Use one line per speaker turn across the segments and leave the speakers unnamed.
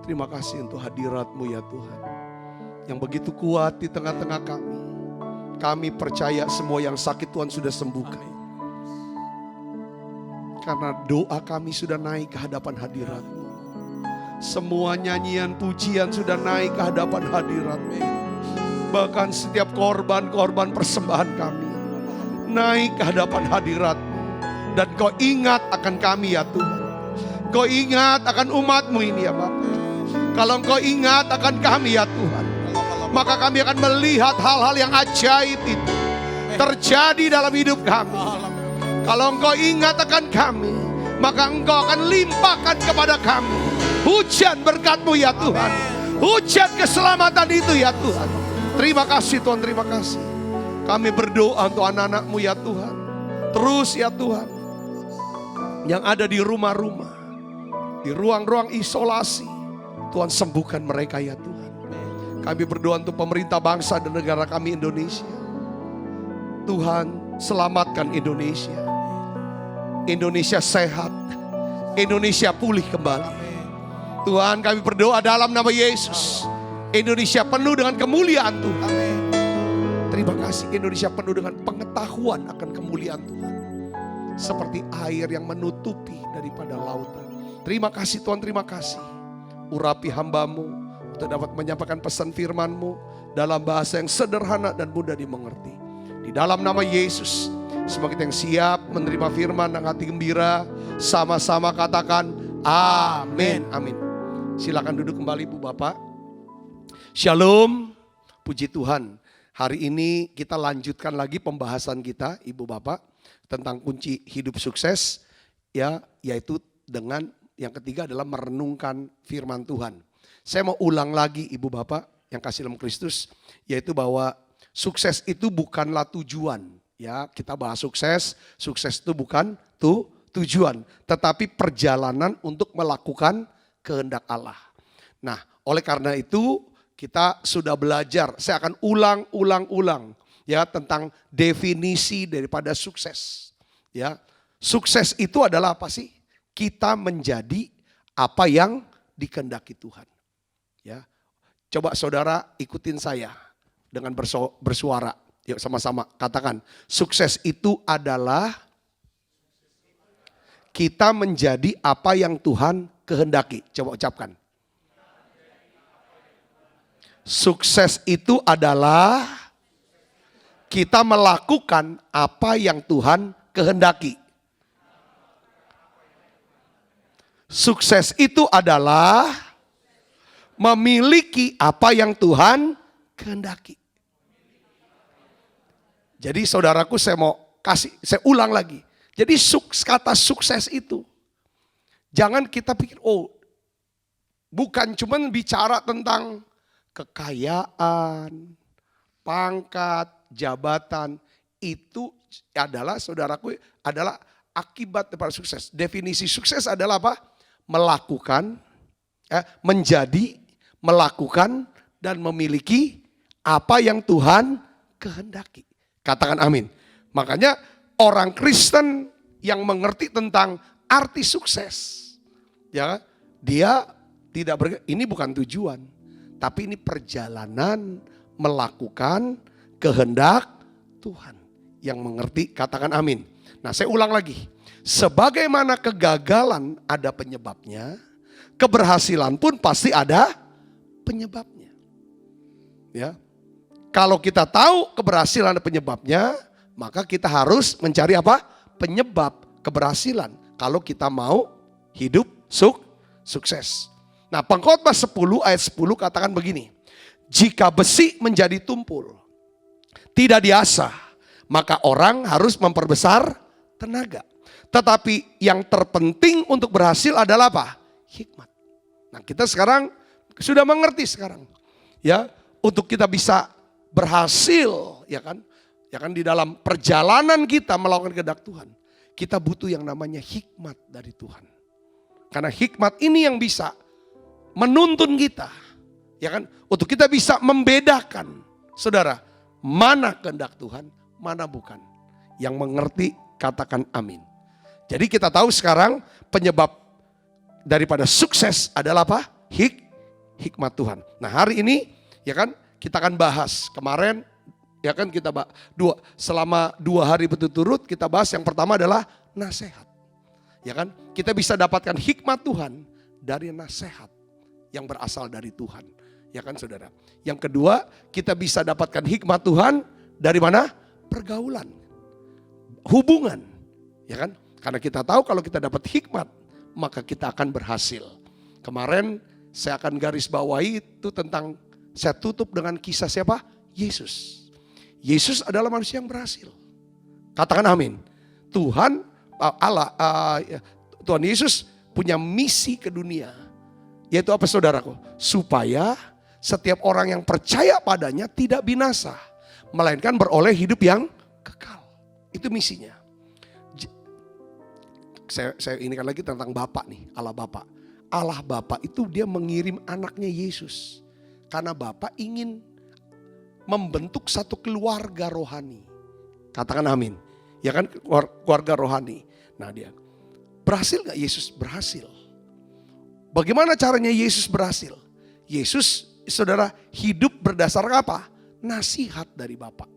Terima kasih untuk hadirat-Mu ya Tuhan, yang begitu kuat di tengah-tengah kami. Kami percaya semua yang sakit Tuhan sudah sembuhkan. Karena doa kami sudah naik ke hadapan hadirat-Mu. Semua nyanyian pujian sudah naik ke hadapan hadirat-Mu. Bahkan setiap korban-korban persembahan kami naik ke hadapan hadirat-Mu. Dan Kau ingat akan kami ya Tuhan. Kau ingat akan umat-Mu ini ya Bapa. Kalau Engkau ingat akan kami ya Tuhan, maka kami akan melihat hal-hal yang ajaib itu terjadi dalam hidup kami. Kalau Engkau ingat akan kami, maka Engkau akan limpahkan kepada kami hujan berkat-Mu ya Tuhan. Hujan keselamatan itu ya Tuhan. Terima kasih Tuhan, terima kasih. Kami berdoa untuk anak-anak-Mu ya Tuhan. Terus ya Tuhan, yang ada di rumah-rumah, di ruang-ruang isolasi, Tuhan sembuhkan mereka ya Tuhan. Kami berdoa untuk pemerintah bangsa dan negara kami Indonesia. Tuhan selamatkan Indonesia. Indonesia sehat. Indonesia pulih kembali. Tuhan kami berdoa dalam nama Yesus. Indonesia penuh dengan kemuliaan Tuhan. Terima kasih, Indonesia penuh dengan pengetahuan akan kemuliaan Tuhan. Seperti air yang menutupi daripada lautan. Terima kasih Tuhan, terima kasih. Urapi hamba-Mu untuk dapat menyampaikan pesan firman-Mu dalam bahasa yang sederhana dan mudah dimengerti. Di dalam nama Yesus, semua kita yang siap menerima firman dengan hati gembira, sama-sama katakan amin. Amin. Silakan duduk kembali Bu Bapak. Shalom, puji Tuhan. Hari ini kita lanjutkan lagi pembahasan kita Ibu Bapak tentang kunci hidup sukses, ya, yaitu dengan yang ketiga adalah merenungkan firman Tuhan. Saya mau ulang lagi Ibu Bapak yang kasih dalam Kristus, yaitu bahwa sukses itu bukanlah tujuan. Ya, kita bahas sukses itu bukan tujuan, tetapi perjalanan untuk melakukan kehendak Allah. Nah, oleh karena itu kita sudah belajar, saya akan ulang ya tentang definisi daripada sukses. Ya, sukses itu adalah apa sih? Kita menjadi apa yang dikehendaki Tuhan. Ya, coba saudara ikutin saya dengan bersuara. Yuk sama-sama katakan, sukses itu adalah kita menjadi apa yang Tuhan kehendaki. Coba ucapkan. Sukses itu adalah kita melakukan apa yang Tuhan kehendaki. Sukses itu adalah memiliki apa yang Tuhan kehendaki. Jadi saudaraku saya ulang lagi. Jadi kata sukses itu, jangan kita pikir, bukan cuma bicara tentang kekayaan, pangkat, jabatan. Itu adalah saudaraku, adalah akibat daripada sukses. Definisi sukses adalah apa? Melakukan, menjadi, melakukan, dan memiliki apa yang Tuhan kehendaki. Katakan amin. Makanya orang Kristen yang mengerti tentang arti sukses, ya, dia tidak ini bukan tujuan, tapi ini perjalanan melakukan kehendak Tuhan. Yang mengerti katakan amin. Nah, saya ulang lagi. Sebagaimana kegagalan ada penyebabnya, keberhasilan pun pasti ada penyebabnya. Ya. Kalau kita tahu keberhasilan ada penyebabnya, maka kita harus mencari apa? Penyebab keberhasilan. Kalau kita mau hidup sukses. Nah, Pengkhotbah 10 ayat 10 katakan begini. Jika besi menjadi tumpul, tidak diasah, maka orang harus memperbesar tenaga. Tetapi yang terpenting untuk berhasil adalah apa? Hikmat. Nah, kita sekarang sudah mengerti sekarang. Ya, untuk kita bisa berhasil, ya kan di dalam perjalanan kita melakukan kehendak Tuhan, kita butuh yang namanya hikmat dari Tuhan. Karena hikmat ini yang bisa menuntun kita, ya kan, untuk kita bisa membedakan, saudara, mana kehendak Tuhan, mana bukan. Yang mengerti katakan amin. Jadi kita tahu sekarang penyebab daripada sukses adalah apa? hikmat Tuhan. Nah hari ini ya kan kita akan bahas. Kemarin ya kan kita selama 2 hari berturut-turut kita bahas yang pertama adalah nasihat. Ya kan kita bisa dapatkan hikmat Tuhan dari nasihat yang berasal dari Tuhan. Ya kan saudara. Yang kedua kita bisa dapatkan hikmat Tuhan dari mana? Pergaulan. Hubungan. Ya kan? Karena kita tahu kalau kita dapat hikmat maka kita akan berhasil. Kemarin saya akan garis bawahi itu tentang, saya tutup dengan kisah siapa? Yesus. Yesus adalah manusia yang berhasil. Katakan amin. Tuhan Tuhan Yesus punya misi ke dunia. Yaitu apa saudaraku? Supaya setiap orang yang percaya padanya tidak binasa. Melainkan beroleh hidup yang kekal. Itu misinya. Saya ini kan lagi tentang Bapa nih, Allah Bapa. Allah Bapa itu dia mengirim anaknya Yesus. Karena Bapa ingin membentuk satu keluarga rohani. Katakan amin. Ya kan keluarga rohani. Nah dia berhasil gak Yesus? Berhasil. Bagaimana caranya Yesus berhasil? Yesus saudara hidup berdasarkan apa? Nasihat dari Bapa.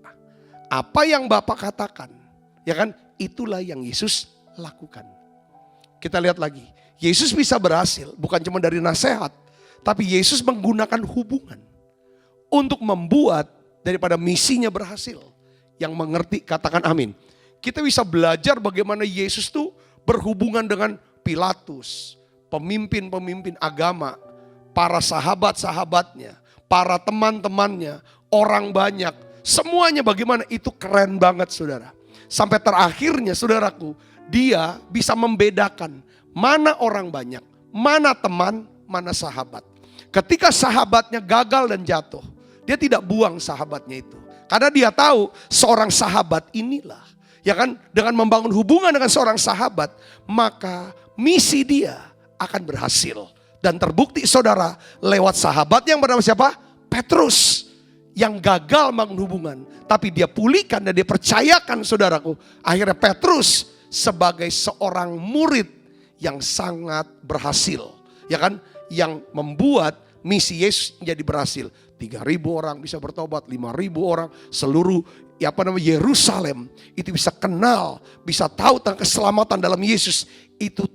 Apa yang Bapa katakan. Ya kan itulah yang Yesus lakukan. Kita lihat lagi. Yesus bisa berhasil bukan cuma dari nasihat. Tapi Yesus menggunakan hubungan. Untuk membuat daripada misinya berhasil. Yang mengerti katakan amin. Kita bisa belajar bagaimana Yesus tuh berhubungan dengan Pilatus. Pemimpin-pemimpin agama. Para sahabat-sahabatnya. Para teman-temannya. Orang banyak. Semuanya bagaimana itu keren banget saudara. Sampai terakhirnya saudaraku. Dia bisa membedakan mana orang banyak, mana teman, mana sahabat. Ketika sahabatnya gagal dan jatuh, dia tidak buang sahabatnya itu. Karena dia tahu seorang sahabat inilah, ya kan, dengan membangun hubungan dengan seorang sahabat, maka misi dia akan berhasil. Dan terbukti saudara, lewat sahabat yang bernama siapa? Petrus. Yang gagal membangun hubungan, tapi dia pulihkan dan dia percayakan saudaraku. Akhirnya Petrus sebagai seorang murid yang sangat berhasil, ya kan, yang membuat misi Yesus menjadi berhasil. 3.000 orang bisa bertobat, 5.000 orang, seluruh Yerusalem itu bisa kenal, bisa tahu tentang keselamatan dalam Yesus. Itu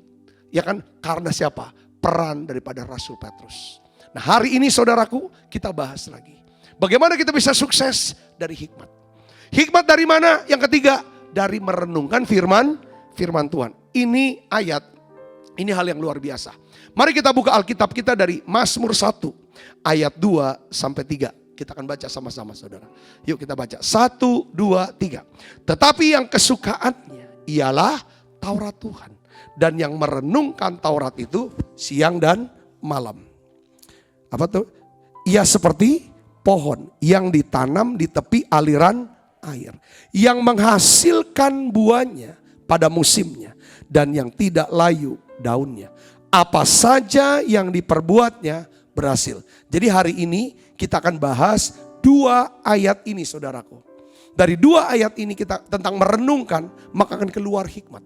ya kan karena siapa? Peran daripada Rasul Petrus. Nah hari ini saudaraku kita bahas lagi. Bagaimana kita bisa sukses? Dari hikmat. Hikmat dari mana? Yang ketiga, dari merenungkan firman Tuhan. Ini ayat, ini hal yang luar biasa. Mari kita buka Alkitab kita dari Mazmur 1 ayat 2 sampai 3. Kita akan baca sama-sama saudara. Yuk kita baca. 1, 2, 3. Tetapi yang kesukaannya ialah Taurat Tuhan. Dan yang merenungkan Taurat itu siang dan malam. Apa tuh? Ia seperti pohon yang ditanam di tepi aliran air. Yang menghasilkan buahnya pada musimnya. Dan yang tidak layu daunnya. Apa saja yang diperbuatnya berhasil. Jadi hari ini kita akan bahas 2 ayat ini saudaraku. Dari 2 ayat ini kita tentang merenungkan, maka akan keluar hikmat.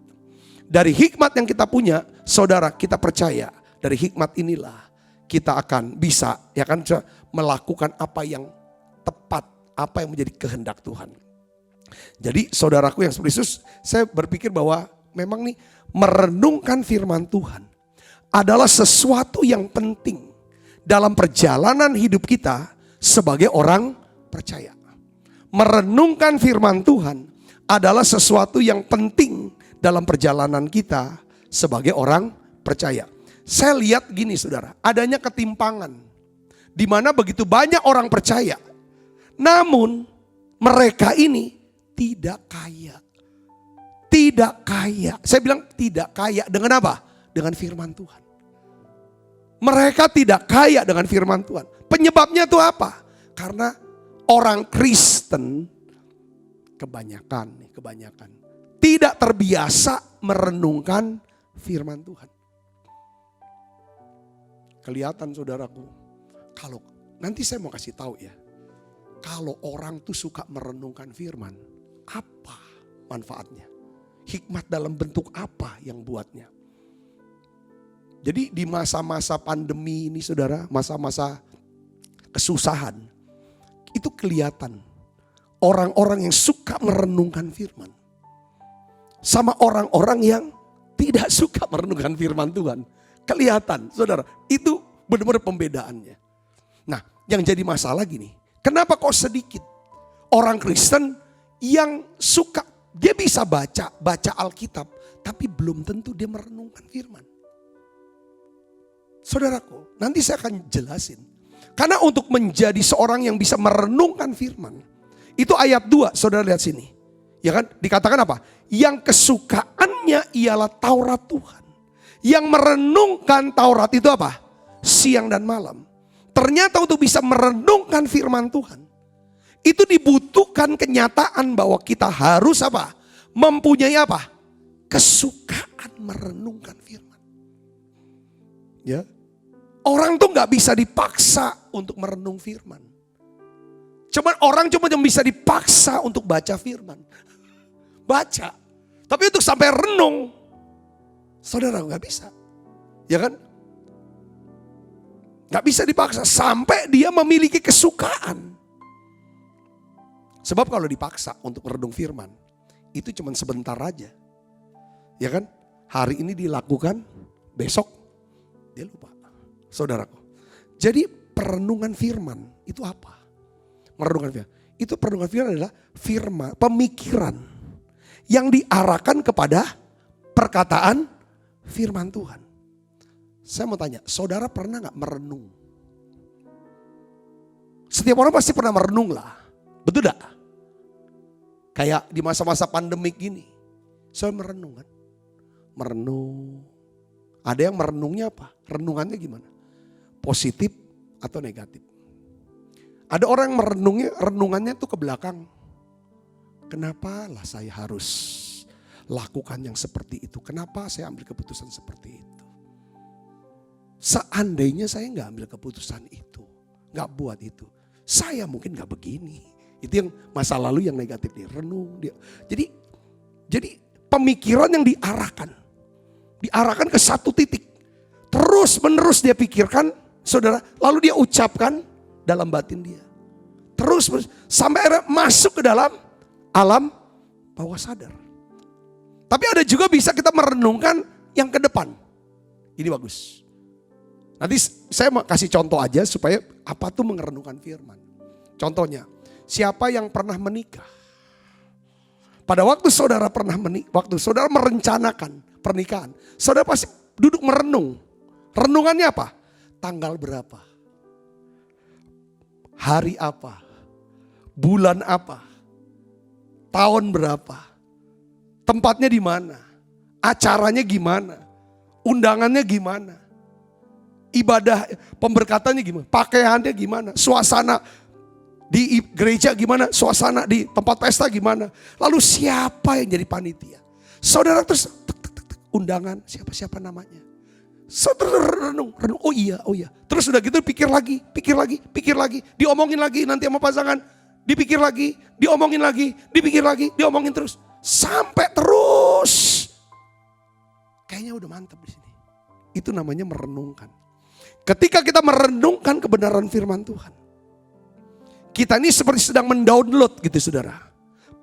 Dari hikmat yang kita punya, saudara kita percaya. Dari hikmat inilah kita akan bisa ya kan melakukan apa yang tepat, apa yang menjadi kehendak Tuhan. Jadi saudaraku yang seperti Yesus, saya berpikir bahwa memang nih merenungkan firman Tuhan adalah sesuatu yang penting dalam perjalanan hidup kita sebagai orang percaya. Merenungkan firman Tuhan adalah sesuatu yang penting dalam perjalanan kita sebagai orang percaya. Saya lihat gini saudara, adanya ketimpangan. Di mana begitu banyak orang percaya. Namun mereka ini tidak kaya. Tidak kaya. Saya bilang tidak kaya dengan apa? Dengan firman Tuhan. Mereka tidak kaya dengan firman Tuhan. Penyebabnya itu apa? Karena orang Kristen kebanyakan tidak terbiasa merenungkan firman Tuhan. Kelihatan saudaraku, kalau nanti saya mau kasih tahu ya, kalau orang tuh suka merenungkan firman, apa manfaatnya? Hikmat dalam bentuk apa yang buatnya? Jadi di masa-masa pandemi ini saudara, masa-masa kesusahan, itu kelihatan orang-orang yang suka merenungkan firman. Sama orang-orang yang tidak suka merenungkan firman Tuhan. Kelihatan saudara, itu benar-benar pembedaannya. Nah yang jadi masalah gini, kenapa kok sedikit orang Kristen yang suka, dia bisa baca Alkitab, tapi belum tentu dia merenungkan firman. Saudaraku, nanti saya akan jelasin. Karena untuk menjadi seorang yang bisa merenungkan firman, itu ayat 2, saudara lihat sini. Ya kan, dikatakan apa? Yang kesukaannya ialah Taurat Tuhan. Yang merenungkan Taurat itu apa? Siang dan malam. Ternyata untuk bisa merenungkan firman Tuhan, itu dibutuhkan kenyataan bahwa kita harus apa? Mempunyai apa? Kesukaan merenungkan firman. Ya, orang tuh nggak bisa dipaksa untuk merenung firman. Orang cuma bisa dipaksa untuk baca firman. Baca. Tapi untuk sampai renung, saudara nggak bisa. Ya kan? Nggak bisa dipaksa sampai dia memiliki kesukaan. Sebab kalau dipaksa untuk merenung firman, itu cuma sebentar aja. Ya kan? Hari ini dilakukan, besok dia lupa. Saudaraku. Jadi perenungan firman itu apa? Merenungkan firman. Itu perenungan firman adalah firman, pemikiran yang diarahkan kepada perkataan firman Tuhan. Saya mau tanya, saudara pernah gak merenung? Setiap orang pasti pernah merenung lah. Betul gak? Kayak di masa-masa pandemik gini. Saya merenung kan. Merenung. Ada yang merenungnya apa? Renungannya gimana? Positif atau negatif? Ada orang yang renungannya tuh ke belakang. Kenapa lah saya harus lakukan yang seperti itu? Kenapa saya ambil keputusan seperti itu? Seandainya saya gak ambil keputusan itu, gak buat itu, saya mungkin gak begini. Itu yang masa lalu yang negatif dia renung. Jadi pemikiran yang diarahkan ke satu titik. Terus menerus dia pikirkan, saudara, lalu dia ucapkan dalam batin dia. Terus sampai akhirnya masuk ke dalam alam bawah sadar. Tapi ada juga bisa kita merenungkan yang ke depan. Ini bagus. Nanti saya mau kasih contoh aja supaya apa tuh merenungkan firman. Contohnya, siapa yang pernah menikah? Pada waktu saudara pernah menikah, waktu saudara merencanakan pernikahan, saudara pasti duduk merenung. Renungannya apa? Tanggal berapa? Hari apa? Bulan apa? Tahun berapa? Tempatnya di mana? Acaranya gimana? Undangannya gimana? Ibadah pemberkatannya gimana? Pakaiannya gimana? Suasana di gereja gimana? Suasana di tempat pesta gimana? Lalu siapa yang jadi panitia? Saudara terus undangan siapa namanya? Saudara renung. Oh iya. Terus udah gitu pikir lagi. Diomongin lagi nanti sama pasangan. Dipikir lagi, diomongin lagi, diomongin terus. Sampai terus. Kayaknya udah mantap di sini. Itu namanya merenungkan. Ketika kita merenungkan kebenaran firman Tuhan, kita ini seperti sedang mendownload gitu saudara.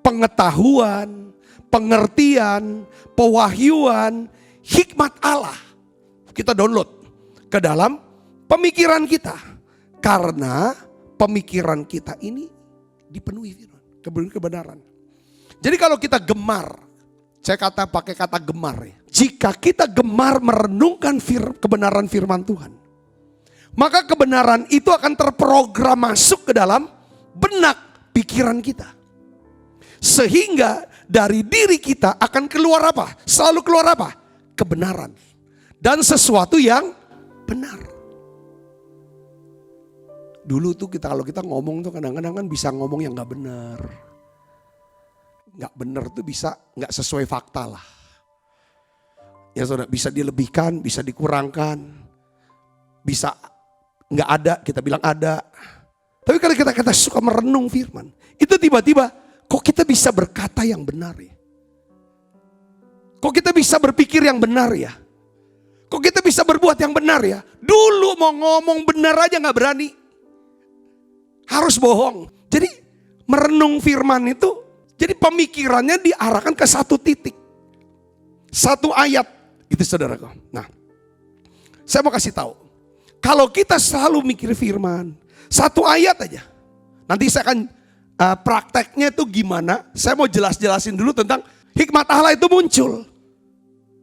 Pengetahuan, pengertian, pewahyuan, hikmat Allah. Kita download ke dalam pemikiran kita. Karena pemikiran kita ini dipenuhi firman, kebenaran. Jadi kalau kita gemar, saya pakai kata gemar ya. Jika kita gemar merenungkan kebenaran firman Tuhan, maka kebenaran itu akan terprogram masuk ke dalam benak pikiran kita. Sehingga dari diri kita akan keluar apa? Selalu keluar apa? Kebenaran. Dan sesuatu yang benar. Dulu tuh kalau kita ngomong tuh kadang-kadang kan bisa ngomong yang gak benar. Gak benar tuh bisa gak sesuai fakta lah. Ya saudara, bisa dilebihkan, bisa dikurangkan. Bisa gak ada, kita bilang ada. Tapi kalau kita suka merenung firman, itu tiba-tiba kok kita bisa berkata yang benar ya. Kok kita bisa berpikir yang benar ya. Kok kita bisa berbuat yang benar ya? Dulu mau ngomong benar aja gak berani. Harus bohong. Jadi merenung firman itu, jadi pemikirannya diarahkan ke satu titik. Satu ayat. Gitu saudaraku. Nah, saya mau kasih tahu. Kalau kita selalu mikir firman, satu ayat aja. Nanti saya akan prakteknya itu gimana. Saya mau jelasin dulu tentang hikmat Allah itu muncul.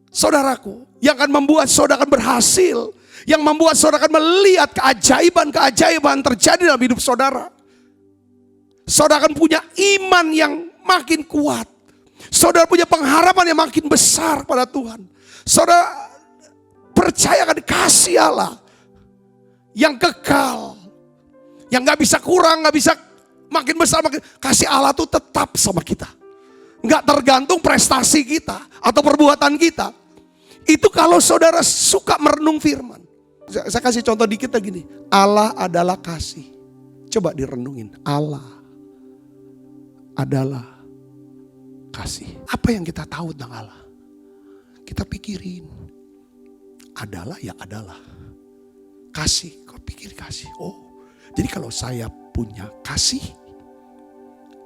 Saudaraku, yang akan membuat saudara akan berhasil. Yang membuat saudara akan melihat keajaiban-keajaiban terjadi dalam hidup saudara. Saudara akan punya iman yang makin kuat. Saudara punya pengharapan yang makin besar pada Tuhan. Saudara percaya akan kasih Allah yang kekal. Yang gak bisa kurang, gak bisa makin besar. Kasih Allah itu tetap sama kita. Gak tergantung prestasi kita atau perbuatan kita. Itu kalau saudara suka merenung firman. Saya kasih contoh dikit lagi nih. Allah adalah kasih. Coba direnungin. Allah adalah kasih. Apa yang kita tahu tentang Allah? Kita pikirin. Adalah ya adalah. Kasih. Kau pikir kasih. Oh. Jadi kalau saya punya kasih.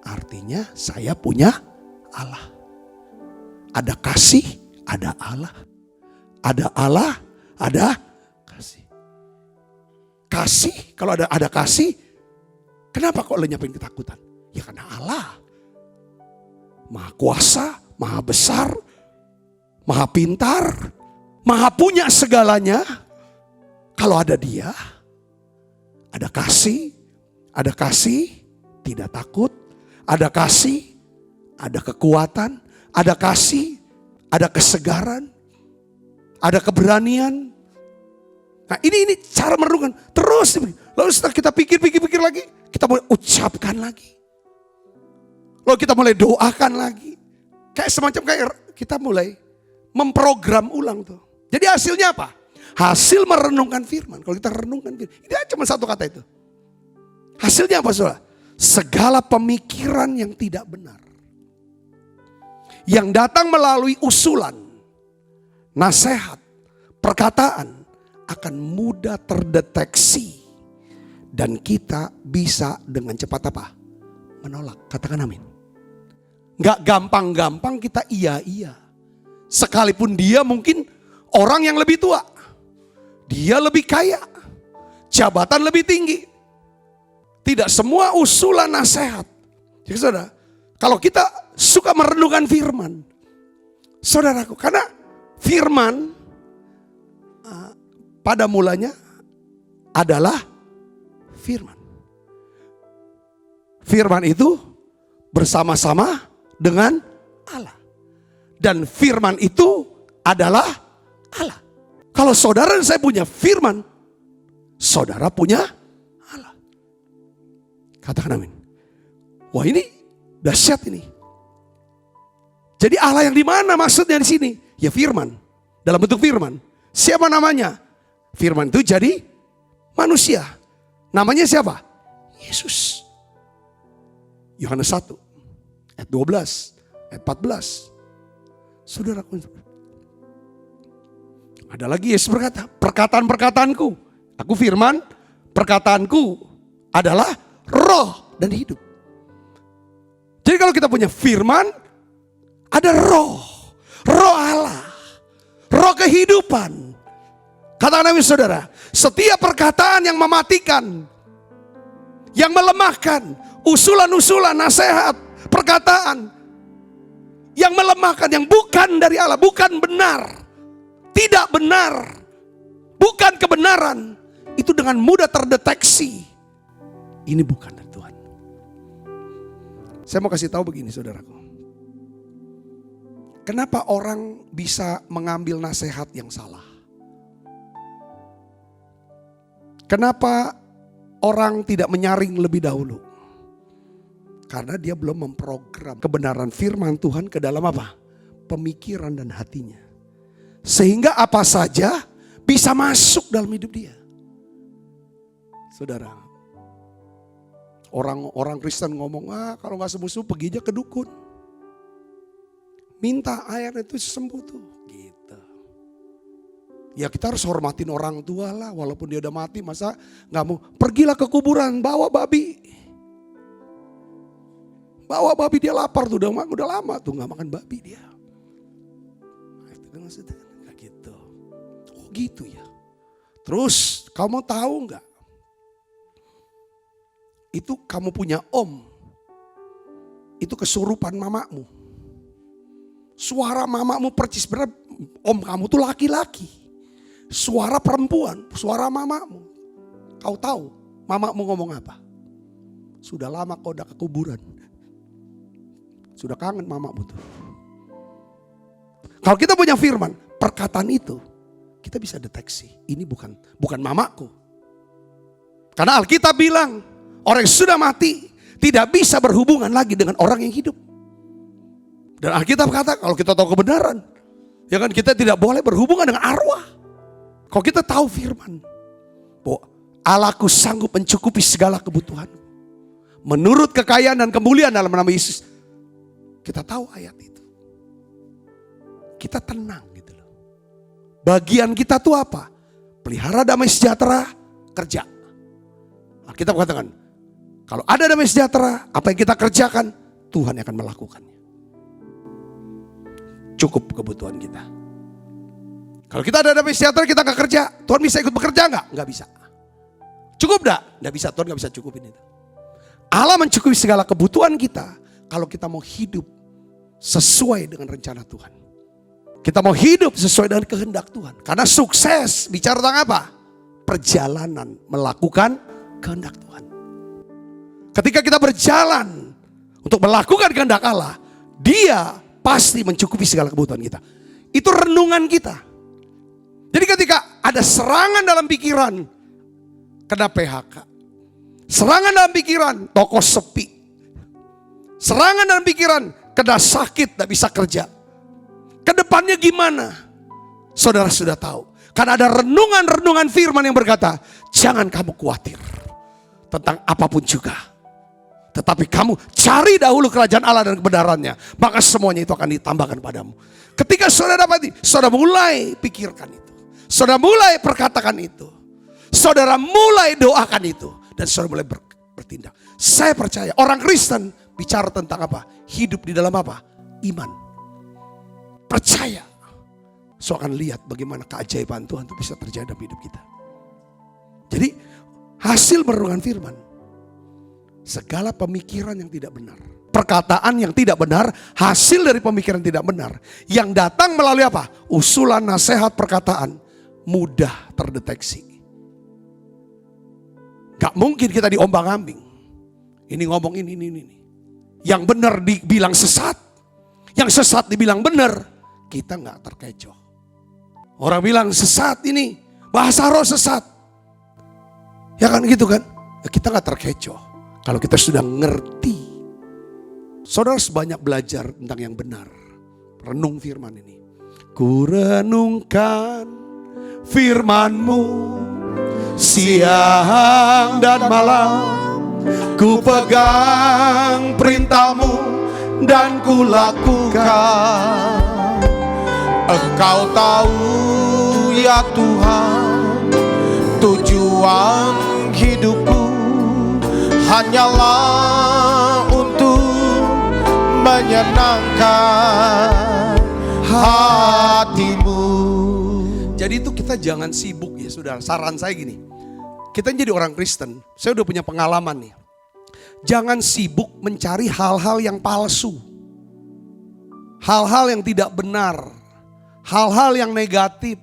Artinya saya punya Allah. Ada kasih. Ada Allah. Ada Allah. Ada kasih. Kasih. Kalau ada kasih. Kenapa kok lenyapin ketakutan? Ya karena Allah. Maha kuasa. Maha besar. Maha pintar. Maha punya segalanya. Kalau ada dia. Ada kasih. Ada kasih. Tidak takut. Ada kasih. Ada kekuatan. Ada kasih. Ada kesegaran. Ada keberanian. Nah ini cara merenungkan. Terus. Lalu setelah kita pikir lagi. Kita mulai ucapkan lagi. Lalu kita mulai doakan lagi. Kayak semacam kita mulai memprogram ulang tuh. Jadi hasilnya apa? Hasil merenungkan firman. Kalau kita renungkan firman. Ini cuma satu kata itu. Hasilnya apa saudara? Segala pemikiran yang tidak benar. Yang datang melalui usulan. Nasihat, perkataan akan mudah terdeteksi dan kita bisa dengan cepat apa? Menolak. Katakan amin. Gak gampang-gampang kita iya. Sekalipun dia mungkin orang yang lebih tua. Dia lebih kaya. Jabatan lebih tinggi. Tidak semua usulan nasihat. Jadi saudara, kalau kita suka merenungkan firman. Saudaraku, karena firman pada mulanya adalah firman. Firman itu bersama-sama dengan Allah. Dan firman itu adalah Allah. Kalau saudara dan saya punya firman, saudara punya Allah. Katakan amin. Wah ini dahsyat ini. Jadi Allah yang di mana maksudnya di sini? Ya firman. Dalam bentuk firman. Siapa namanya? Firman itu jadi manusia. Namanya siapa? Yesus. Yohanes 1 ayat 12 ayat 14. Saudaraku, ada lagi Yesus berkata, perkataan-perkataanku, aku firman, perkataanku adalah roh dan hidup. Jadi kalau kita punya firman, ada roh Allah, roh kehidupan. Katakan amin saudara, setiap perkataan yang mematikan, yang melemahkan, usulan-usulan, nasihat, perkataan yang melemahkan, yang bukan dari Allah, bukan benar, tidak benar, bukan kebenaran, itu dengan mudah terdeteksi. Ini bukan dari Tuhan. Saya mau kasih tahu begini saudaraku. Kenapa orang bisa mengambil nasihat yang salah? Kenapa orang tidak menyaring lebih dahulu? Karena dia belum memprogram kebenaran firman Tuhan ke dalam apa? Pemikiran dan hatinya. Sehingga apa saja bisa masuk dalam hidup dia. Saudara, orang Kristen ngomong, kalau gak sembuh-sembuh pergi aja ke dukun. Minta air itu sembuh tuh. Gitu. Ya kita harus hormatin orang tua lah, walaupun dia udah mati, masa nggak mau? Pergilah ke kuburan, bawa babi. Bawa babi, dia lapar tuh, udah lama tuh nggak makan babi dia. Itu kan maksudnya kayak gitu. Oh gitu ya. Terus kamu tahu nggak? Itu kamu punya om, itu kesurupan mamamu. Suara mamamu percis, bener om kamu tuh laki-laki. Suara perempuan, suara mamamu. Kau tahu mamamu ngomong apa? Sudah lama kau udah ke kuburan. Sudah kangen mamamu tuh. Kalau kita punya firman, perkataan itu kita bisa deteksi. Ini bukan mamaku. Karena Alkitab bilang orang yang sudah mati tidak bisa berhubungan lagi dengan orang yang hidup. Dan Alkitab kata kalau kita tahu kebenaran, ya kan, kita tidak boleh berhubungan dengan arwah. Kalau kita tahu firman, bahwa Allahku sanggup mencukupi segala kebutuhan menurut kekayaan dan kemuliaan dalam nama Yesus. Kita tahu ayat itu. Kita tenang gitu loh. Bagian kita tuh apa? Pelihara damai sejahtera, kerja. Alkitab katakan, kalau ada damai sejahtera, apa yang kita kerjakan, Tuhan akan melakukannya. Cukup kebutuhan kita. Kalau kita ada damai sejahtera, kita gak kerja, Tuhan bisa ikut bekerja gak? Gak bisa. Cukup gak? Gak bisa, Tuhan gak bisa cukupin itu. Allah mencukupi segala kebutuhan kita kalau kita mau hidup sesuai dengan rencana Tuhan. Kita mau hidup sesuai dengan kehendak Tuhan. Karena sukses bicara tentang apa? Perjalanan melakukan kehendak Tuhan. Ketika kita berjalan untuk melakukan kehendak Allah, Dia pasti mencukupi segala kebutuhan kita. Itu renungan kita. Jadi ketika ada serangan dalam pikiran, kena PHK. Serangan dalam pikiran, toko sepi. Serangan dalam pikiran, kena sakit, tak bisa kerja. Kedepannya gimana? Saudara sudah tahu. Karena ada renungan-renungan firman yang berkata, jangan kamu khawatir tentang apapun juga. Tetapi kamu cari dahulu kerajaan Allah dan kebenarannya. Maka semuanya itu akan ditambahkan padamu. Ketika saudara dapat, saudara mulai pikirkan itu. Saudara mulai perkatakan itu. Saudara mulai doakan itu. Dan saudara mulai bertindak. Saya percaya orang Kristen bicara tentang apa? Hidup di dalam apa? Iman. Percaya. So akan lihat bagaimana keajaiban Tuhan itu bisa terjadi dalam hidup kita. Jadi hasil merenungkan firman. Segala pemikiran yang tidak benar. Perkataan yang tidak benar. Hasil dari pemikiran tidak benar. Yang datang melalui apa? Usulan, nasihat, perkataan. Mudah terdeteksi. Gak mungkin kita diombang-ambing. Ini ngomong ini. Yang benar dibilang sesat. Yang sesat dibilang benar. Kita gak terkecoh. Orang bilang sesat ini. Bahasa roh sesat. Ya kan gitu kan. Ya kita gak terkecoh. Kalau kita sudah ngerti. Saudara sebanyak belajar tentang yang benar. Renung firman ini. Ku renungkan firman-Mu siang dan malam, ku pegang perintah-Mu dan ku lakukan. Engkau tahu ya Tuhan, tujuan hidupku hanyalah untuk menyenangkan hati-Mu. Jadi itu kita jangan sibuk ya saudara. Saran saya gini. Kita jadi orang Kristen. Saya udah punya pengalaman nih. Jangan sibuk mencari hal-hal yang palsu. Hal-hal yang tidak benar. Hal-hal yang negatif.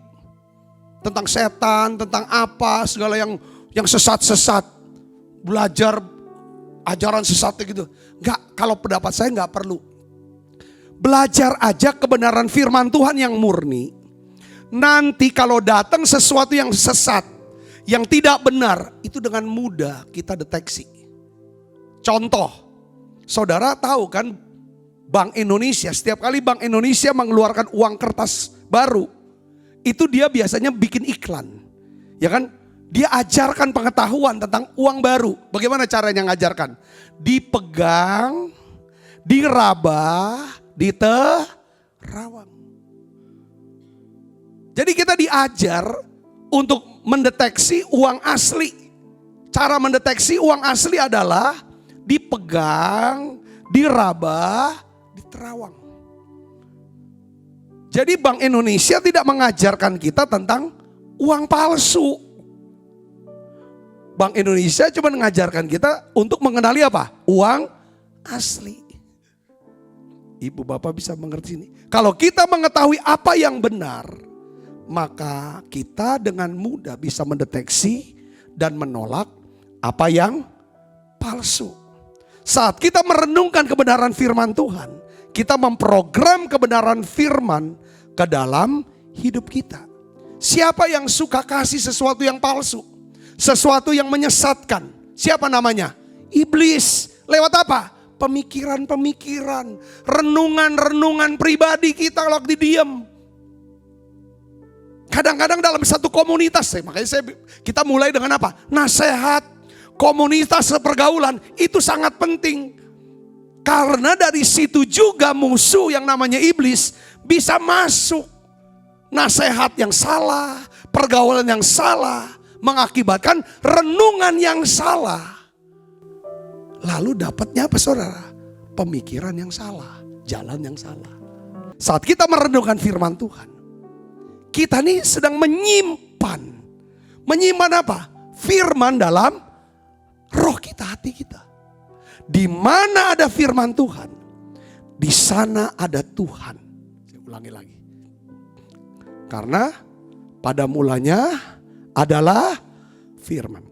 Tentang setan, tentang apa, segala yang sesat-sesat. Belajar ajaran sesatnya gitu. Enggak, kalau pendapat saya enggak perlu. Belajar aja kebenaran firman Tuhan yang murni. Nanti kalau datang sesuatu yang sesat, yang tidak benar, itu dengan mudah kita deteksi. Contoh, saudara tahu kan Bank Indonesia, setiap kali Bank Indonesia mengeluarkan uang kertas baru, itu dia biasanya bikin iklan. Ya kan? Dia ajarkan pengetahuan tentang uang baru. Bagaimana caranya ngajarkan? Dipegang, diraba, diterawang. Jadi kita diajar untuk mendeteksi uang asli. Cara mendeteksi uang asli adalah dipegang, diraba, diterawang. Jadi Bank Indonesia tidak mengajarkan kita tentang uang palsu. Bank Indonesia cuma mengajarkan kita untuk mengenali apa? Uang asli. Ibu bapak bisa mengerti ini. Kalau kita mengetahui apa yang benar, maka kita dengan mudah bisa mendeteksi dan menolak apa yang palsu. Saat kita merenungkan kebenaran firman Tuhan, kita memprogram kebenaran firman ke dalam hidup kita. Siapa yang suka kasih sesuatu yang palsu? Sesuatu yang menyesatkan. Siapa namanya? Iblis. Lewat apa? Pemikiran-pemikiran, renungan-renungan pribadi kita lagi diam. Kadang-kadang dalam satu komunitas, makanya kita mulai dengan apa? Nasihat, komunitas sepergaulan itu sangat penting. Karena dari situ juga musuh yang namanya iblis bisa masuk. Nasihat yang salah, pergaulan yang salah, mengakibatkan renungan yang salah. Lalu dapatnya apa saudara? Pemikiran yang salah, jalan yang salah. Saat kita merenungkan firman Tuhan, kita nih sedang menyimpan apa? Firman dalam roh kita, hati kita. Di mana ada firman Tuhan, di sana ada Tuhan. Saya ulangi lagi. Karena pada mulanya adalah firman.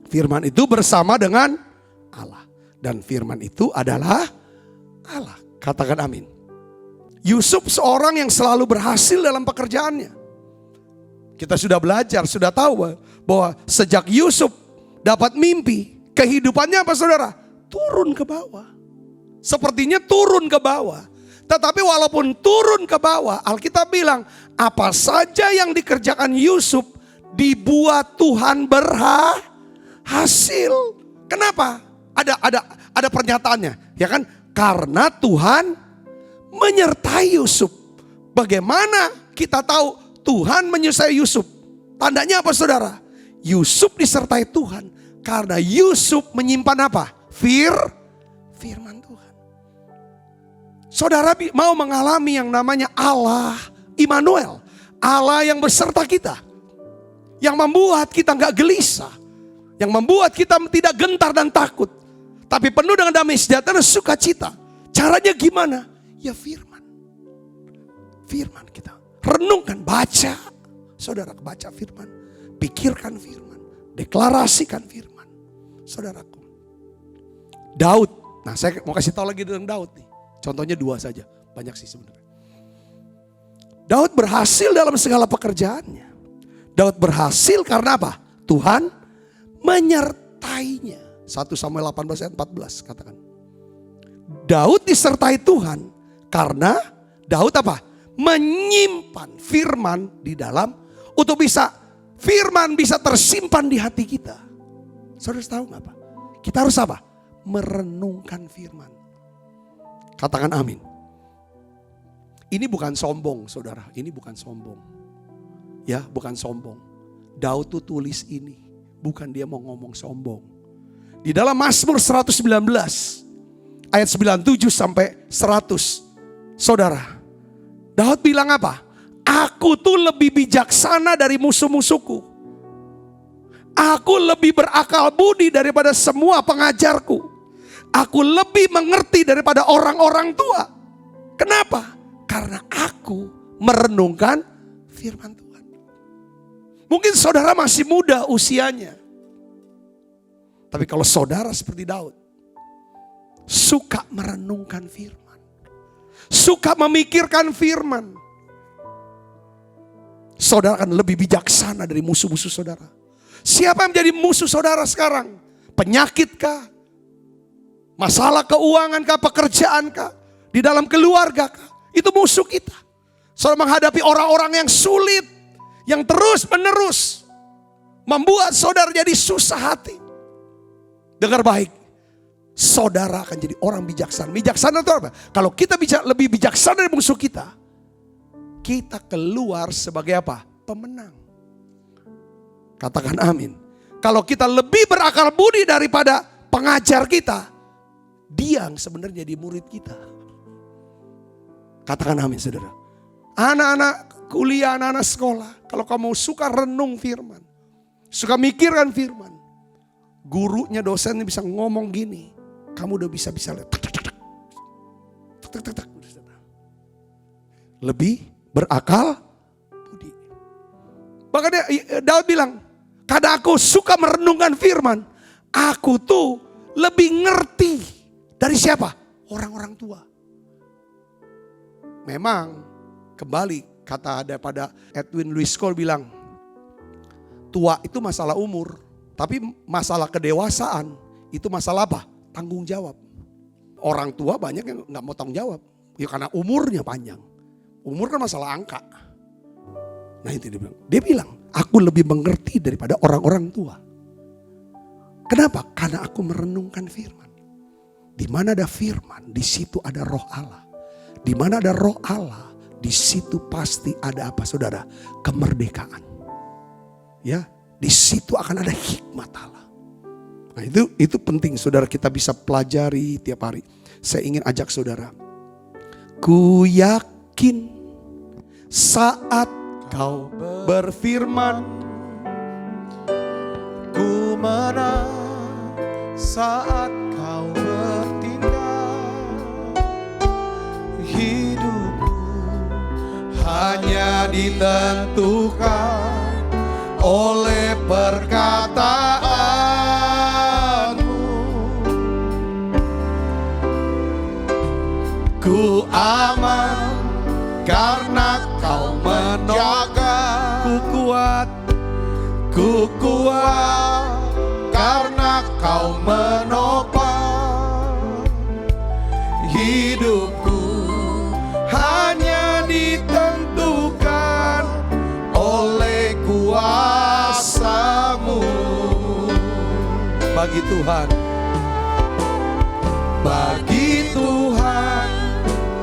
Firman itu bersama dengan Allah. Dan firman itu adalah Allah. Katakan amin. Yusuf seorang yang selalu berhasil dalam pekerjaannya. Kita sudah belajar, sudah tahu bahwa sejak Yusuf dapat mimpi, kehidupannya apa saudara? Turun ke bawah. Sepertinya turun ke bawah. Tetapi walaupun turun ke bawah, Alkitab bilang apa saja yang dikerjakan Yusuf dibuat Tuhan berhasil. Kenapa? Ada pernyataannya, ya kan? Karena Tuhan menyertai Yusuf. Bagaimana kita tahu Tuhan menyertai Yusuf? Tandanya apa saudara? Yusuf disertai Tuhan karena Yusuf menyimpan apa? Firman Tuhan. Saudara mau mengalami yang namanya Allah Immanuel, Allah yang beserta kita, yang membuat kita nggak gelisah, yang membuat kita tidak gentar dan takut, tapi penuh dengan damai sejahtera dan sukacita. Caranya gimana? Ya firman. Firman kita. Renungkan, baca. Saudara baca firman. Pikirkan firman. Deklarasikan firman. Saudaraku. Daud. Nah saya mau kasih tahu lagi tentang Daud nih. Contohnya 2 saja. Banyak sih sebenarnya. Daud berhasil dalam segala pekerjaannya. Daud berhasil karena apa? Tuhan menyertainya. 1 Samuel 18 ayat 14 katakan. Daud disertai Tuhan karena Daud apa? Menyimpan firman di dalam untuk bisa firman bisa tersimpan di hati kita. Saudara tahu nggak apa? Kita harus apa? Merenungkan firman. Katakan amin. Ini bukan sombong saudara, ini bukan sombong. Ya bukan sombong. Daud tuh tulis ini, bukan dia mau ngomong sombong. Di dalam Mazmur 119 ayat 97 sampai 100. Saudara, Daud bilang apa? Aku tuh lebih bijaksana dari musuh-musuhku. Aku lebih berakal budi daripada semua pengajarku. Aku lebih mengerti daripada orang-orang tua. Kenapa? Karena aku merenungkan firman Tuhan. Mungkin saudara masih muda usianya. Tapi kalau saudara seperti Daud, suka merenungkan firman, suka memikirkan firman, saudara akan lebih bijaksana dari musuh-musuh saudara. Siapa yang menjadi musuh saudara sekarang? Penyakit kah? Masalah keuangan kah? Pekerjaan kah? Di dalam keluarga kah? Itu musuh kita. Saudara menghadapi orang-orang yang sulit, yang terus menerus membuat saudara jadi susah hati. Dengar baik, saudara akan jadi orang bijaksana. Bijaksana itu apa? Kalau kita lebih bijaksana dari musuh kita, kita keluar sebagai apa? Pemenang. Katakan amin. Kalau kita lebih berakal budi daripada pengajar kita, dia yang sebenarnya jadi murid kita. Katakan amin saudara. Anak-anak kuliah, anak-anak sekolah, kalau kamu suka renung firman, suka mikirkan firman, gurunya, dosennya bisa ngomong gini, kamu udah bisa lihat. Lebih berakal budi. Bahkan Daud bilang, karena aku suka merenungkan firman, aku tuh lebih ngerti dari siapa? Orang-orang tua. Memang kembali kata ada pada Edwin Louis Cole bilang, tua itu masalah umur, tapi masalah kedewasaan itu masalah apa? Tanggung jawab. Orang tua banyak yang nggak mau tanggung jawab, ya karena umurnya panjang. Umur kan masalah angka. Nah itu dia bilang, aku lebih mengerti daripada orang-orang tua. Kenapa? Karena aku merenungkan firman. Di mana ada firman, di situ ada roh Allah. Di mana ada roh Allah, di situ pasti ada apa saudara? Kemerdekaan. Ya, di situ akan ada hikmat Allah. Nah itu penting saudara, kita bisa pelajari tiap hari. Saya ingin ajak saudara. Ku yakin saat kau berfirman,
ku menang saat kau bertindak. Hidupku hanya ditentukan oleh perkataanmu. Ku aman karena kau menjaga. Ku kuat karena kau menopang. Hidupku hanya ditentukan oleh kuasa-Mu.
bagi Tuhan,
bagi Tuhan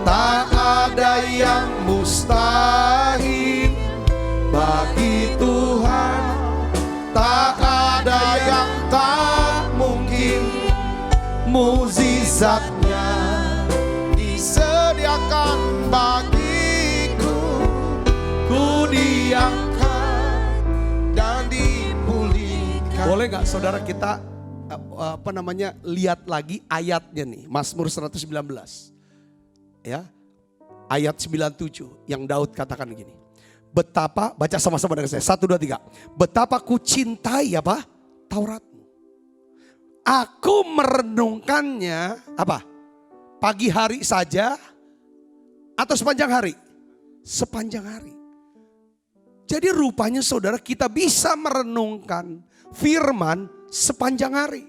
tak ada yang mustahil. Bagi Tuhan tak ada yang tak mungkin. Mukjizatnya disediakan bagiku. Ku diangkat dan dipulihkan.
boleh gak saudara kita lihat lagi ayatnya nih, Mazmur 119. Ya, ayat 97 yang Daud katakan begini. Betapa, baca sama-sama dengan saya, 1, 2, 3. Betapa ku cintai apa? Tauratmu. Aku merenungkannya apa? Pagi hari saja atau sepanjang hari? Sepanjang hari. Jadi rupanya saudara, kita bisa merenungkan firman sepanjang hari.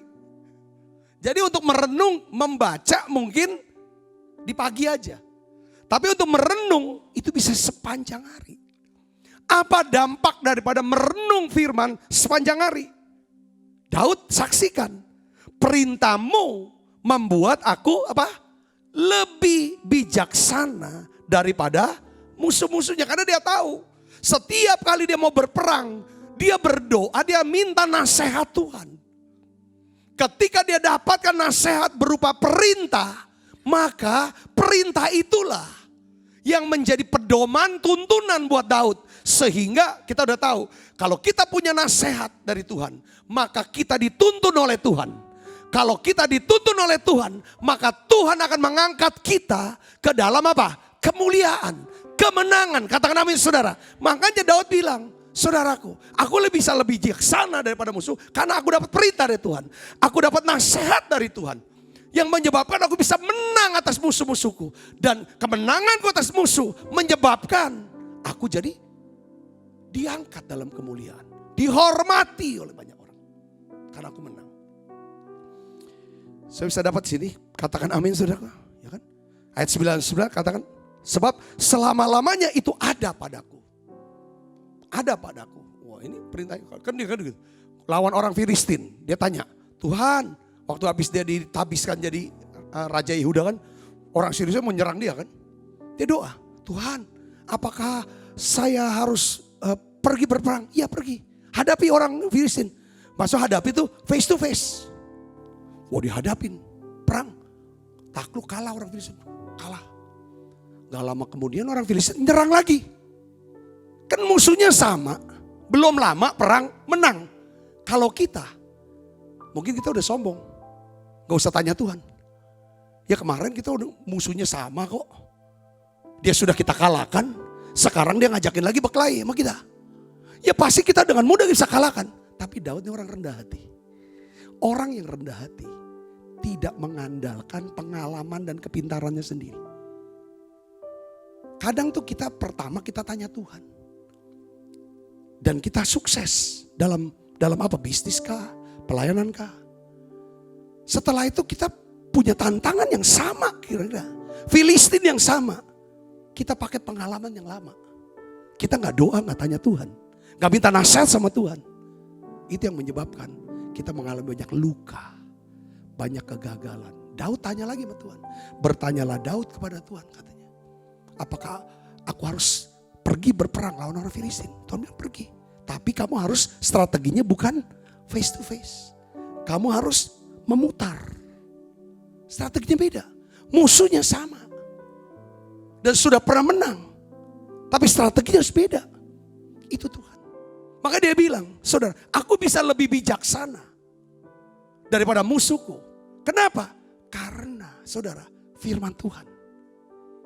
Jadi untuk merenung, membaca mungkin di pagi aja. Tapi untuk merenung itu bisa sepanjang hari. Apa dampak daripada merenung firman sepanjang hari? Daud saksikan, perintahmu membuat aku apa? Lebih bijaksana daripada musuh-musuhnya. Karena dia tahu, setiap kali dia mau berperang, dia berdoa, dia minta nasihat Tuhan. Ketika dia dapatkan nasihat berupa perintah, maka perintah itulah yang menjadi pedoman tuntunan buat Daud. Sehingga kita udah tahu, kalau kita punya nasihat dari Tuhan, maka kita dituntun oleh Tuhan. Kalau kita dituntun oleh Tuhan, maka Tuhan akan mengangkat kita ke dalam apa? Kemuliaan, kemenangan. Katakan amin saudara. Makanya Daud bilang, saudaraku, aku bisa lebih bijaksana daripada musuh karena aku dapat perintah dari Tuhan. Aku dapat nasihat dari Tuhan yang menyebabkan aku bisa menang atas musuh-musuhku. Dan kemenanganku atas musuh menyebabkan aku jadi diangkat dalam kemuliaan, dihormati oleh banyak orang karena aku menang. Saya bisa dapat sini, katakan amin saudara, ya kan? Ayat 99 katakan, sebab selama-lamanya itu ada padaku. Ada padaku. Wah, ini perintahnya kan dia kan gitu. Lawan orang Filistin, dia tanya, Tuhan, waktu habis dia ditabiskan jadi Raja Yehuda kan, orang Syria mau nyerang dia kan. Dia doa, Tuhan, apakah saya harus pergi berperang? Ya pergi. Hadapi orang Filistin. Maksud hadapi itu face to face. Dihadapin perang. Takluk, kalah orang Filistin. Kalah. Gak lama kemudian orang Filistin nyerang lagi. Kan musuhnya sama. Belum lama perang menang. Kalau kita, mungkin kita udah sombong. Gak usah tanya Tuhan. Ya kemarin kita udah musuhnya sama kok. Dia sudah kita kalahkan. Sekarang dia ngajakin lagi berkelahi sama kita. Ya pasti kita dengan mudah bisa kalahkan. Tapi Daud ini orang rendah hati. Orang yang rendah hati tidak mengandalkan pengalaman dan kepintarannya sendiri. Kadang tuh pertama kita tanya Tuhan. Dan kita sukses dalam apa? Bisnis kah? Pelayanan kah? Setelah itu kita punya tantangan yang sama kira-kira. Filistin yang sama. Kita pakai pengalaman yang lama. Kita gak doa, gak tanya Tuhan. Gak minta nasihat sama Tuhan. Itu yang menyebabkan kita mengalami banyak luka. Banyak kegagalan. Daud tanya lagi sama Tuhan. Bertanyalah Daud kepada Tuhan katanya. Apakah aku harus pergi berperang lawan orang Filistin? Tuhan bilang pergi. Tapi kamu harus strateginya bukan face to face. Kamu harus memutar. Strateginya beda. Musuhnya sama. Dan sudah pernah menang. Tapi strateginya harus beda. Itu Tuhan. Maka dia bilang, saudara, aku bisa lebih bijaksana daripada musuhku. Kenapa? Karena saudara, firman Tuhan.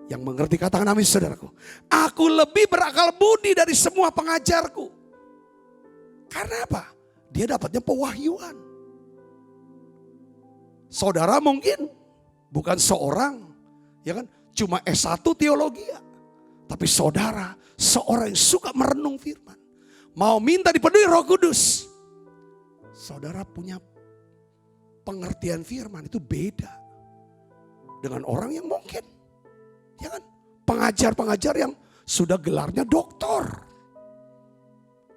Yang mengerti katakan amin saudaraku. Aku lebih berakal budi dari semua pengajarku. Karena apa? Dia dapatnya pewahyuan. Saudara mungkin bukan seorang, ya kan, cuma S1 teologi. Tapi saudara, seorang yang suka merenung firman. Mau minta dipenuhi Roh Kudus. Saudara punya pengertian firman itu beda dengan orang yang mungkin, ya kan, pengajar-pengajar yang sudah gelarnya doktor.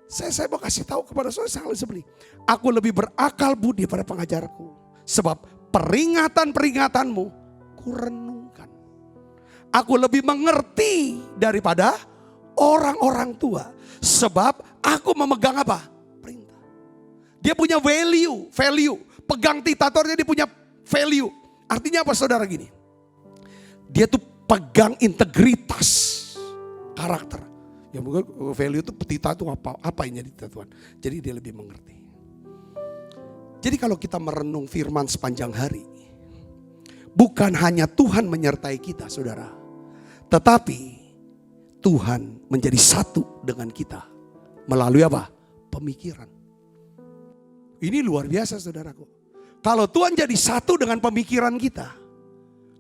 Saya mau kasih tahu kepada saudara seperti, aku lebih berakal budi pada pengajarku. Sebab peringatan-peringatanmu kurenungkan. Aku lebih mengerti daripada orang-orang tua. Sebab aku memegang apa? Perintah. Dia punya value. Pegang titatornya dia punya value. Artinya apa saudara gini? Dia tuh pegang integritas karakter. Ya mungkin value itu petita itu apa ini di Tuhan. Jadi dia lebih mengerti. Jadi kalau kita merenung firman sepanjang hari, bukan hanya Tuhan menyertai kita saudara, tetapi Tuhan menjadi satu dengan kita melalui apa? Pemikiran. Ini luar biasa saudaraku. Kalau Tuhan jadi satu dengan pemikiran kita,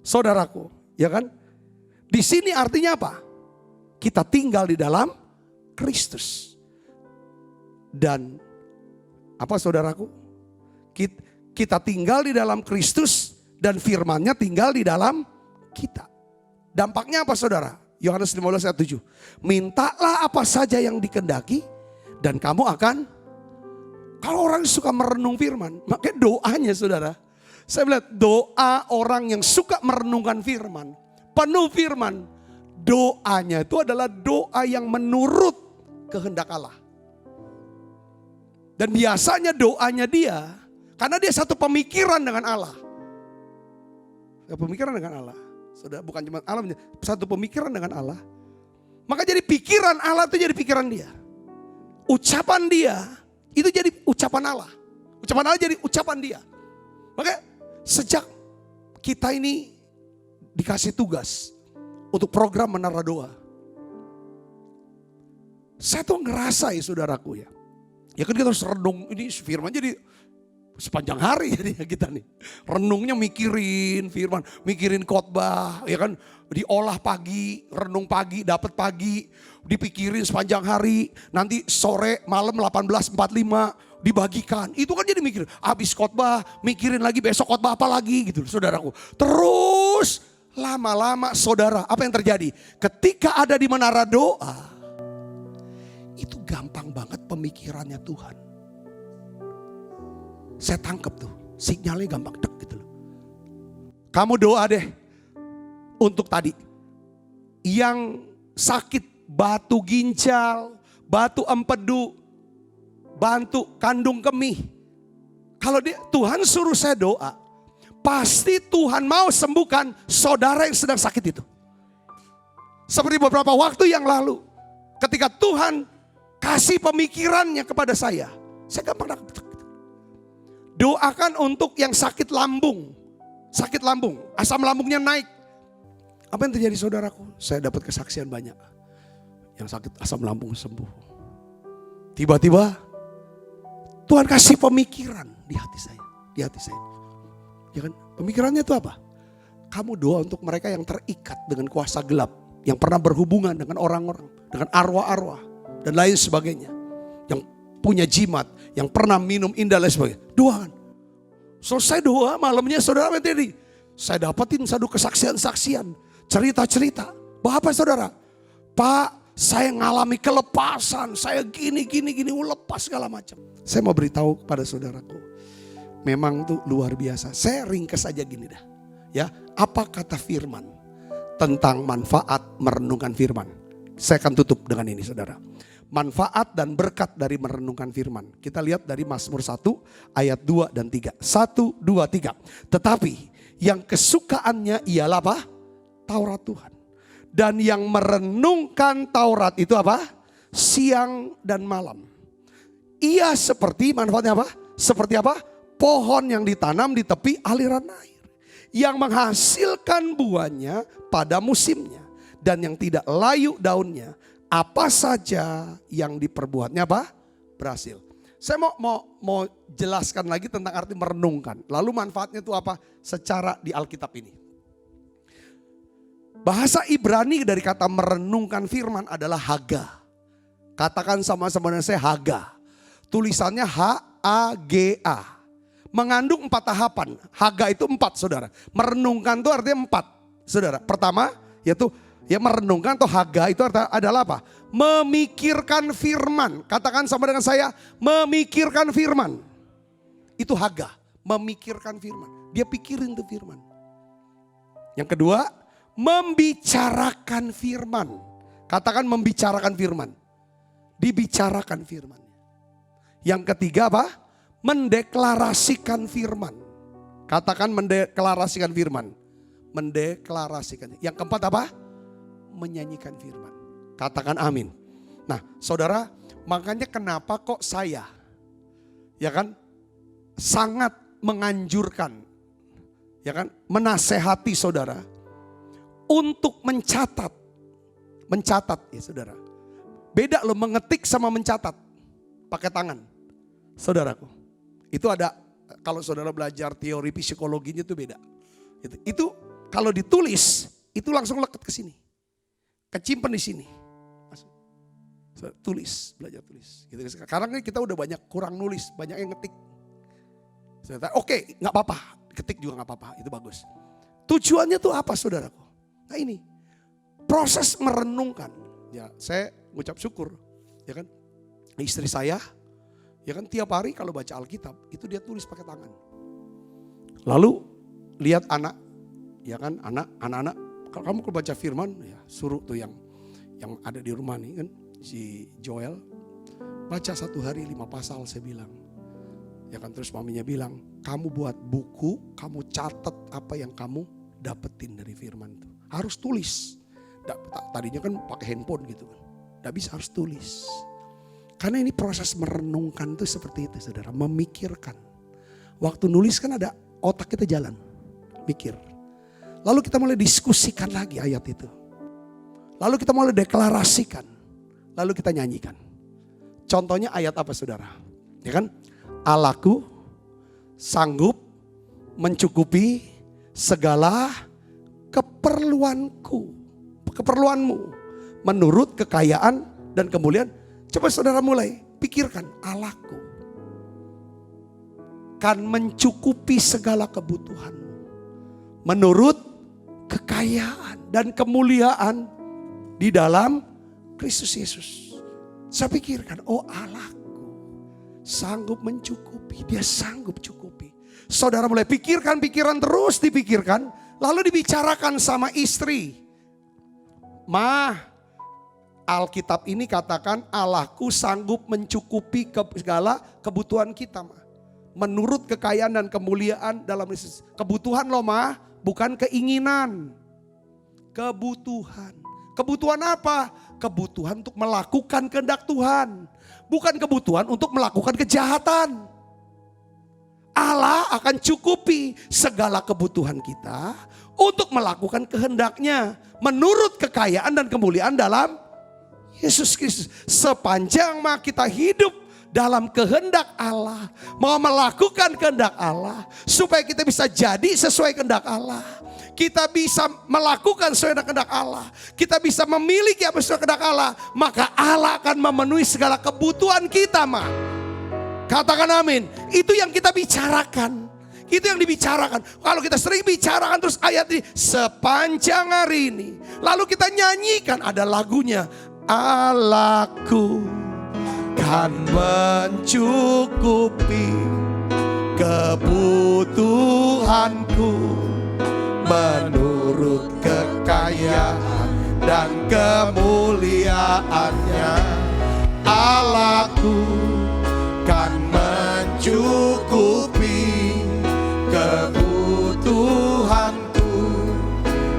saudaraku, ya kan? Di sini artinya apa? Kita tinggal di dalam Kristus. Dan apa saudaraku? Kita tinggal di dalam Kristus dan firman-Nya tinggal di dalam kita. Dampaknya apa saudara? Yohanes 15 ayat 7. Mintalah apa saja yang dikehendaki dan kamu akan. Kalau orang suka merenung firman, makanya doanya saudara. Saya melihat doa orang yang suka merenungkan firman, penuh firman, doanya itu adalah doa yang menurut kehendak Allah. Dan biasanya doanya dia, karena dia satu pemikiran dengan Allah. Pemikiran dengan Allah. Saudara, bukan cuma Allah, satu pemikiran dengan Allah. Maka jadi pikiran Allah itu jadi pikiran dia. Ucapan dia itu jadi ucapan Allah. Ucapan Allah jadi ucapan dia. Maka sejak kita ini dikasih tugas untuk program Menara Doa, saya tuh ngerasa ya saudaraku ya. Ya kan kita harus renung, ini firman jadi sepanjang hari jadi kita nih. Renungnya mikirin firman, mikirin khotbah, ya kan, diolah pagi, renung pagi, dapat pagi, dipikirin sepanjang hari, nanti sore malam 18.45 dibagikan. Itu kan jadi mikir, habis khotbah, mikirin lagi besok khotbah apa lagi gitu, saudaraku. Terus lama-lama saudara, apa yang terjadi? Ketika ada di Menara Doa, itu gampang banget pemikirannya Tuhan. Saya tangkap tuh, sinyalnya gampang dek gitu loh. Kamu doa deh untuk tadi. Yang sakit batu ginjal, batu empedu, batu kandung kemih. Kalau Tuhan suruh saya doa, pasti Tuhan mau sembuhkan saudara yang sedang sakit itu. Seperti beberapa waktu yang lalu, ketika Tuhan kasih pemikirannya kepada saya gampang doakan untuk yang sakit lambung, asam lambungnya naik. Apa yang terjadi saudaraku? Saya dapat kesaksian banyak. Yang sakit asam lambung sembuh. Tiba-tiba Tuhan kasih pemikiran di hati saya. Ya kan? Pemikirannya itu apa? Kamu doa untuk mereka yang terikat dengan kuasa gelap. Yang pernah berhubungan dengan orang-orang. Dengan arwah-arwah. Dan lain sebagainya. Yang punya jimat. Yang pernah minum indah dan lain sebagainya. Doakan. Selesai doa malamnya saudara menteri. Saya dapatin satu kesaksian-saksian. Cerita-cerita. Bahwa apa saudara? Pak, saya ngalami kelepasan. Saya gini, lepas segala macam. Saya mau beritahu kepada saudaraku. Memang tuh luar biasa. Saya ringkas aja gini dah. Ya, apa kata firman tentang manfaat merenungkan firman? Saya akan tutup dengan ini saudara. Manfaat dan berkat dari merenungkan firman. Kita lihat dari Mazmur 1 ayat 2 dan 3. 1, 2, 3. Tetapi yang kesukaannya ialah apa? Taurat Tuhan. Dan yang merenungkan Taurat itu apa? Siang dan malam. Ia seperti manfaatnya apa? Seperti apa? Pohon yang ditanam di tepi aliran air. Yang menghasilkan buahnya pada musimnya. Dan yang tidak layu daunnya. Apa saja yang diperbuatnya apa? Berhasil. Saya mau jelaskan lagi tentang arti merenungkan. Lalu manfaatnya itu apa? Secara di Alkitab ini. Bahasa Ibrani dari kata merenungkan firman adalah haga. Katakan sama-sama dengan saya haga. Tulisannya H-A-G-A. Mengandung 4 tahapan. Haga itu 4 saudara. Merenungkan itu artinya 4 saudara. Pertama yaitu ya merenungkan atau haga itu adalah apa? Memikirkan firman. Katakan sama dengan saya, memikirkan firman. Itu haga, memikirkan firman. Dia pikirin tuh firman. Yang kedua, membicarakan firman. Katakan membicarakan firman. Dibicarakan firman. Yang ketiga apa? Mendeklarasikan firman. Katakan mendeklarasikan firman. Mendeklarasikan. Yang keempat apa? Menyanyikan firman. Katakan amin. Nah saudara, makanya kenapa kok saya ya kan sangat menganjurkan ya kan menasehati saudara untuk mencatat ya saudara. Beda loh mengetik sama mencatat pakai tangan. Saudaraku. Itu ada kalau saudara belajar teori psikologinya itu beda. Itu kalau ditulis itu langsung leket ke sini. Kecimpen di sini. Tulis, belajar tulis. Gitu. Sekarang kita udah banyak kurang nulis, banyak yang ngetik. Oke, nggak apa-apa, ketik juga nggak apa-apa, itu bagus. Tujuannya tuh apa saudaraku? Nah ini, proses merenungkan. Ya, saya ngucap syukur, ya kan? Istri saya, ya kan tiap hari kalau baca Alkitab itu dia tulis pakai tangan. Lalu lihat anak, ya kan anak-anak. Kalau kamu kalau baca firman, ya suruh tuh yang ada di rumah nih kan. Si Joel baca 1 hari 5 pasal saya bilang. Ya kan terus maminya bilang, kamu buat buku, kamu catat apa yang kamu dapetin dari firman itu. Harus tulis. Tadinya kan pakai handphone gitu kan. Gak bisa, harus tulis. Karena ini proses merenungkan itu seperti itu saudara, memikirkan. Waktu nulis kan ada otak kita jalan, mikir. Lalu kita mulai diskusikan lagi ayat itu. Lalu kita mulai deklarasikan. Lalu kita nyanyikan. Contohnya ayat apa saudara? Ya kan? Allahku sanggup mencukupi segala keperluanmu menurut kekayaan dan kemuliaan. Coba saudara mulai pikirkan, Allahku kan mencukupi segala kebutuhanmu menurut kekayaan dan kemuliaan di dalam Kristus Yesus. Saya pikirkan, oh Allahku sanggup mencukupi. Dia sanggup cukupi. Saudara mulai pikirkan, pikiran terus dipikirkan. Lalu dibicarakan sama istri. Ma, Alkitab ini katakan Allahku sanggup mencukupi segala kebutuhan kita, Ma. Menurut kekayaan dan kemuliaan dalam Kristus. Kebutuhan loh, Ma, bukan keinginan. Kebutuhan. Kebutuhan apa? Kebutuhan untuk melakukan kehendak Tuhan. Bukan kebutuhan untuk melakukan kejahatan. Allah akan cukupi segala kebutuhan kita untuk melakukan kehendaknya. Menurut kekayaan dan kemuliaan dalam Yesus Kristus. Sepanjang kita hidup dalam kehendak Allah. Mau melakukan kehendak Allah. Supaya kita bisa jadi sesuai kehendak Allah. Kita bisa melakukan sesuai dengan kehendak Allah. Kita bisa memiliki apa sesuai kehendak Allah. Maka Allah akan memenuhi segala kebutuhan kita, Ma. Katakan amin. Itu yang kita bicarakan. Itu yang dibicarakan. Kalau kita sering bicarakan terus ayat ini sepanjang hari ini. Lalu kita nyanyikan, ada lagunya. Allahku kan mencukupi kebutuhanku menurut kekayaan dan kemuliaannya. Allahku kan mencukupi kebutuhanku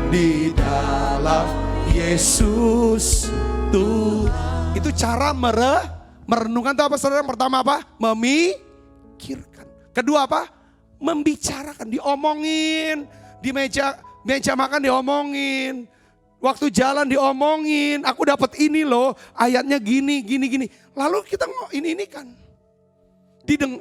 di dalam Yesus Tuhan. Itu cara merenungkan itu apa, saudara? Pertama apa? Memikirkan. Kedua apa? Membicarakan, diomongin. Di meja makan diomongin. Waktu jalan diomongin. Aku dapat ini loh, ayatnya gini. Lalu kita ini kan.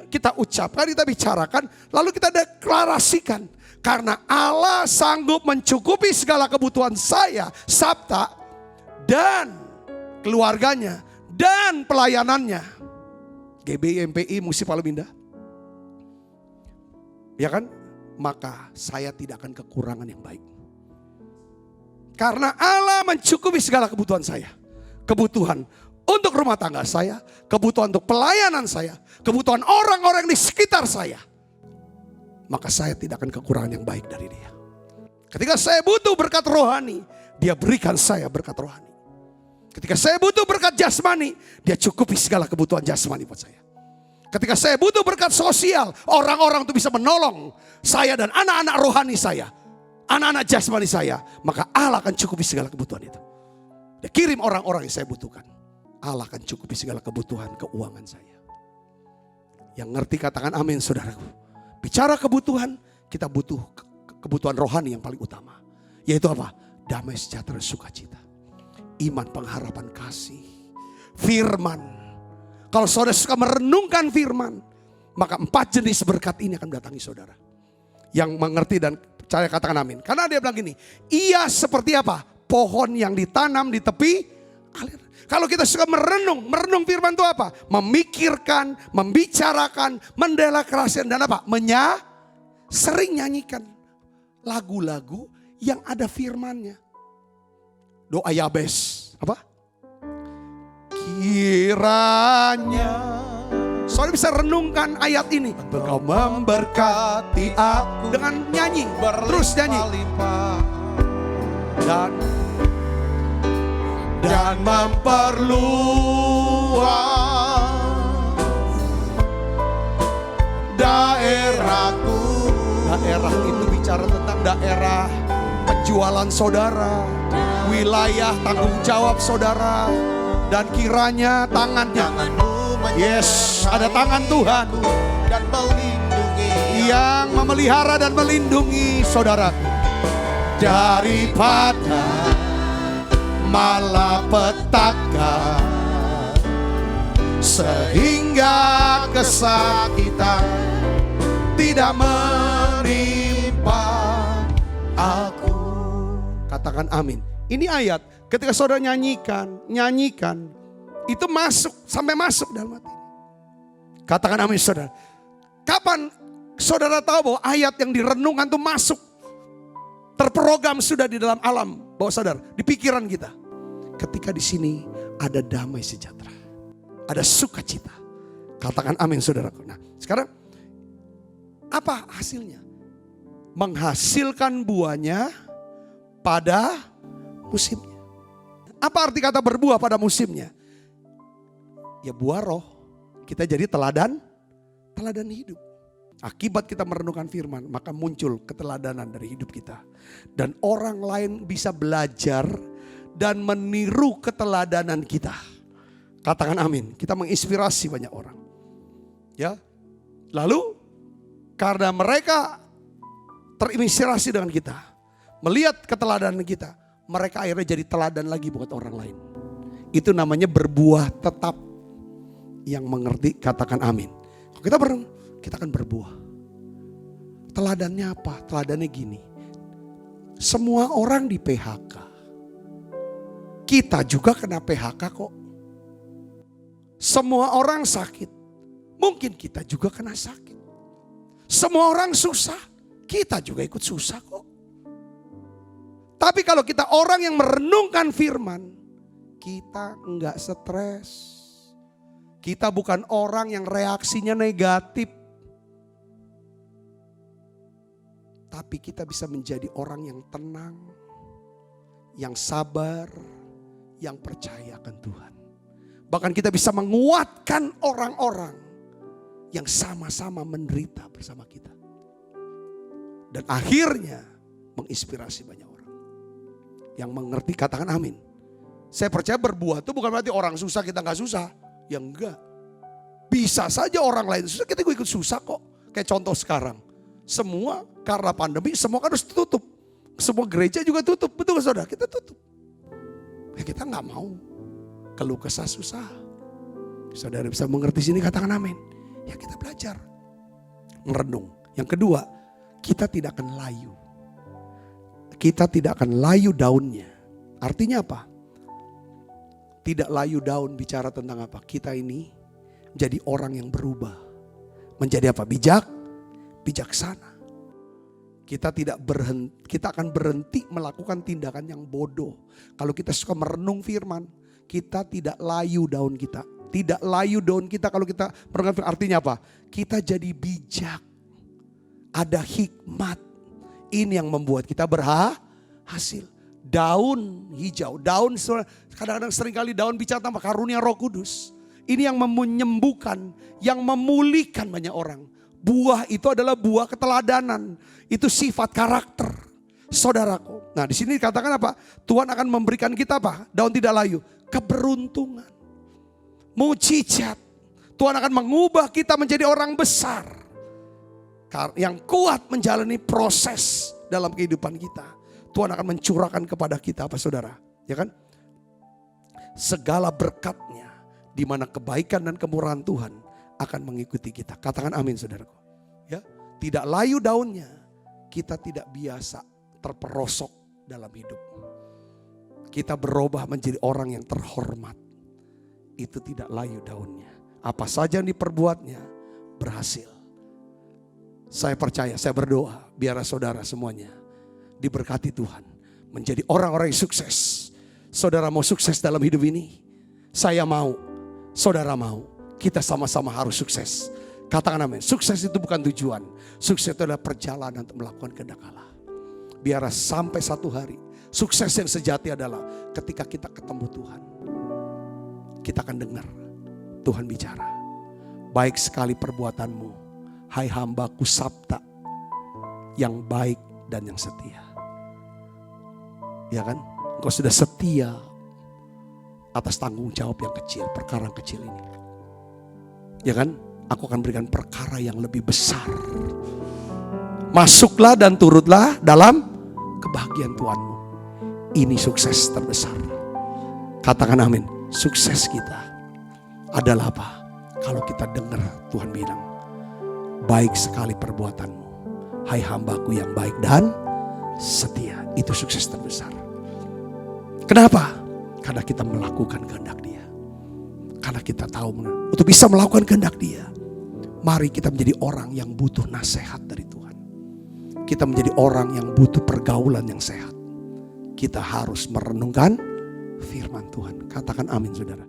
Kita ucapkan, kita bicarakan, lalu kita deklarasikan. Karena Allah sanggup mencukupi segala kebutuhan saya, Sabta, dan keluarganya, dan pelayanannya. GBI, MPI, Musi Paluminda. Ya kan? Maka saya tidak akan kekurangan yang baik. Karena Allah mencukupi segala kebutuhan saya. Kebutuhan untuk rumah tangga saya, kebutuhan untuk pelayanan saya, kebutuhan orang-orang di sekitar saya. Maka saya tidak akan kekurangan yang baik dari Dia. Ketika saya butuh berkat rohani, Dia berikan saya berkat rohani. Ketika saya butuh berkat jasmani, Dia cukupi segala kebutuhan jasmani buat saya. Ketika saya butuh berkat sosial, orang-orang itu bisa menolong saya dan anak-anak rohani saya, anak-anak jasmani saya, maka Allah akan cukupi segala kebutuhan itu. Dia kirim orang-orang yang saya butuhkan. Allah akan cukupi segala kebutuhan keuangan saya. Yang ngerti katakan amin, saudaraku. Bicara kebutuhan, kita butuh kebutuhan rohani yang paling utama. Yaitu apa? Damai, sejahtera, sukacita. Iman, pengharapan, kasih. Firman. Kalau saudara suka merenungkan firman, maka 4 jenis berkat ini akan mendatangi saudara. Yang mengerti dan percaya katakan amin. Karena dia bilang gini, ia seperti apa? Pohon yang ditanam di tepi aliran. Kalau kita suka merenung firman itu apa? Memikirkan, membicarakan, mendeklarasikan dan apa? Sering nyanyikan lagu-lagu yang ada firmannya. Doa Yabes, apa? Kiranya saudara bisa renungkan ayat ini. Engkau memberkati aku dengan nyanyi, terus nyanyi. Dan memperluas daerahku. Daerah itu bicara tentang daerah penjualan saudara, wilayah tanggung jawab saudara, dan kiranya tangannya, yes, ada tangan Tuhan dan melindungi, yang memelihara dan melindungi saudara daripada malapetaka, sehingga kesakitan tidak menimpa aku. Katakan amin. Ini ayat ketika saudara nyanyikan, itu masuk, sampai masuk dalam hati. Katakan amin saudara. Kapan saudara tahu bahwa ayat yang direnungkan itu masuk, terprogram sudah di dalam alam bawah sadar, di pikiran kita. Ketika di sini ada damai sejahtera, ada sukacita. Katakan amin saudaraku. Nah sekarang apa hasilnya? Menghasilkan buahnya pada musimnya. Apa arti kata berbuah pada musimnya? Ya buah roh. Kita jadi teladan hidup. Akibat kita merenungkan firman, maka muncul keteladanan dari hidup kita. Dan orang lain bisa belajar dan meniru keteladanan kita. Katakan amin. Kita menginspirasi banyak orang. Ya. Lalu karena mereka terinspirasi dengan kita, melihat keteladanan kita, mereka akhirnya jadi teladan lagi buat orang lain. Itu namanya berbuah tetap. Yang mengerti katakan amin. Kalau kita kita akan berbuah. Teladannya apa? Teladannya gini. Semua orang di PHK. Kita juga kena PHK kok. Semua orang sakit. Mungkin kita juga kena sakit. Semua orang susah. Kita juga ikut susah kok. Tapi kalau kita orang yang merenungkan firman, kita enggak stres. Kita bukan orang yang reaksinya negatif. Tapi kita bisa menjadi orang yang tenang, yang sabar, yang percaya akan Tuhan. Bahkan kita bisa menguatkan orang-orang yang sama-sama menderita bersama kita. Dan akhirnya menginspirasi banyak orang. Yang mengerti katakan amin. Saya percaya berbuah itu bukan berarti orang susah kita gak susah. Ya enggak. Bisa saja orang lain susah, kita ikut susah kok. Kayak contoh sekarang. Semua karena pandemi semua kan harus tutup. Semua gereja juga tutup. Betul gak saudara? Kita tutup. Ya kita gak mau keluh kesah susah. Saudara bisa mengerti sini katakan amin. Ya kita belajar. Merenung. Yang kedua, kita tidak akan layu. Kita tidak akan layu daunnya. Artinya apa? Tidak layu daun bicara tentang apa? Kita ini menjadi orang yang berubah. Menjadi apa? Bijaksana. Kita akan berhenti melakukan tindakan yang bodoh. Kalau kita suka merenung firman, kita tidak layu daun kita. Tidak layu daun kita kalau kita merenung firman. Artinya apa? Kita jadi bijak. Ada hikmat. Ini yang membuat kita berhasil. Daun hijau, daun kadang-kadang seringkali daun bicara tentang karunia Roh Kudus. Ini yang menyembuhkan, yang memulihkan banyak orang. Buah itu adalah buah keteladanan. Itu sifat karakter, saudaraku. Nah di sini dikatakan apa? Tuhan akan memberikan kita apa? Daun tidak layu, keberuntungan, mujizat. Tuhan akan mengubah kita menjadi orang besar, yang kuat menjalani proses dalam kehidupan kita. Tuhan akan mencurahkan kepada kita apa saudara? Ya kan? Segala berkatnya di mana kebaikan dan kemurahan Tuhan akan mengikuti kita. Katakan amin saudaraku. Ya, tidak layu daunnya. Kita tidak biasa terperosok dalam hidup. Kita berubah menjadi orang yang terhormat. Itu tidak layu daunnya. Apa saja yang diperbuatnya berhasil. Saya percaya, saya berdoa biar saudara semuanya diberkati Tuhan. Menjadi orang-orang yang sukses. Saudara mau sukses dalam hidup ini? Saya mau. Saudara mau. Kita sama-sama harus sukses. Katakan amin. Sukses itu bukan tujuan. Sukses itu adalah perjalanan untuk melakukan kehendak Allah. Biar sampai satu hari. Sukses yang sejati adalah ketika kita ketemu Tuhan. Kita akan dengar Tuhan bicara. Baik sekali perbuatanmu. Hai hambaku sabta. Yang baik dan yang setia. Ya kan? Engkau sudah setia atas tanggung jawab yang kecil, perkara yang kecil ini. Ya kan? Aku akan berikan perkara yang lebih besar. Masuklah dan turutlah dalam kebahagiaan Tuhanmu. Ini sukses terbesar. Katakan amin. Sukses kita adalah apa? Kalau kita dengar Tuhan bilang, baik sekali perbuatanmu. Hai hambaku yang baik dan setia. Itu sukses terbesar. Kenapa? Karena kita melakukan kehendak Dia. Karena kita tahu untuk bisa melakukan kehendak Dia. Mari kita menjadi orang yang butuh nasihat dari Tuhan. Kita menjadi orang yang butuh pergaulan yang sehat. Kita harus merenungkan firman Tuhan. Katakan amin saudara.